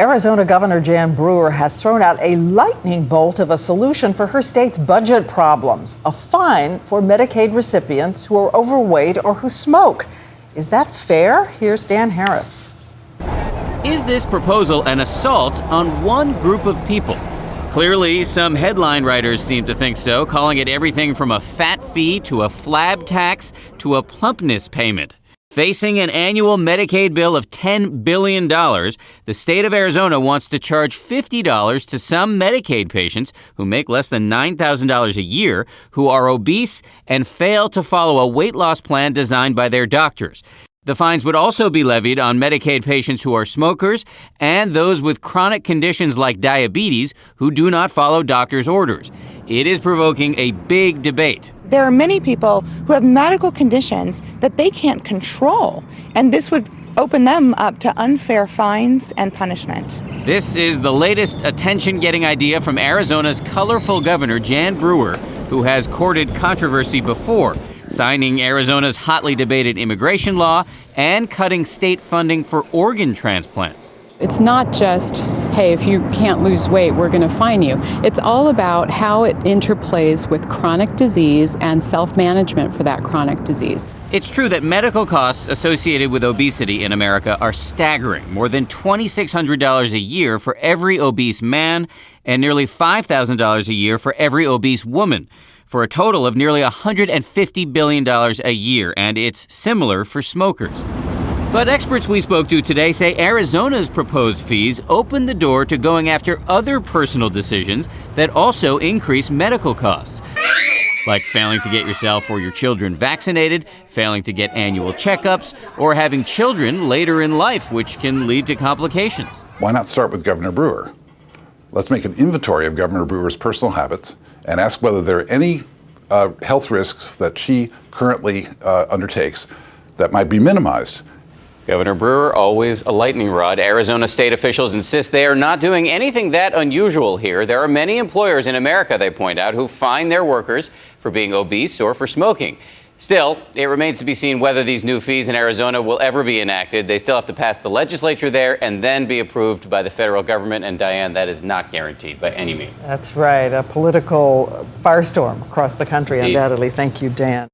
Arizona Governor Jan Brewer has thrown out a lightning bolt of a solution for her state's budget problems: a fine for Medicaid recipients who are overweight or who smoke. Is that fair? Here's Dan Harris. Is this proposal an assault on one group of people? Clearly, some headline writers seem to think so, calling it everything from a fat fee to a flab tax to a plumpness payment. Facing an annual Medicaid bill of $10 billion, the state of Arizona wants to charge $50 to some Medicaid patients who make less than $9,000 a year, who are obese and fail to follow a weight loss plan designed by their doctors. The fines would also be levied on Medicaid patients who are smokers and those with chronic conditions like diabetes who do not follow doctors' orders. It is provoking a big debate. There are many people who have medical conditions that they can't control, and this would open them up to unfair fines and punishment. This is the latest attention-getting idea from Arizona's colorful governor, Jan Brewer, who has courted controversy before, signing Arizona's hotly debated immigration law and cutting state funding for organ transplants. It's not just, hey, if you can't lose weight, we're going to fine you. It's all about how it interplays with chronic disease and self-management for that chronic disease. It's true that medical costs associated with obesity in America are staggering. More than $2,600 a year for every obese man and nearly $5,000 a year for every obese woman, for a total of nearly $150 billion a year, and it's similar for smokers. But experts we spoke to today say Arizona's proposed fees open the door to going after other personal decisions that also increase medical costs, like failing to get yourself or your children vaccinated, failing to get annual checkups, or having children later in life, which can lead to complications. Why not start with Governor Brewer? Let's make an inventory of Governor Brewer's personal habits and ask whether there are any health risks that she currently undertakes that might be minimized. Governor Brewer, always a lightning rod. Arizona state officials insist they are not doing anything that unusual here. There are many employers in America, they point out, who fine their workers for being obese or for smoking. Still, it remains to be seen whether these new fees in Arizona will ever be enacted. They still have to pass the legislature there and then be approved by the federal government. And Diane, that is not guaranteed by any means. That's right. A political firestorm across the country, undoubtedly. Thank you, Dan.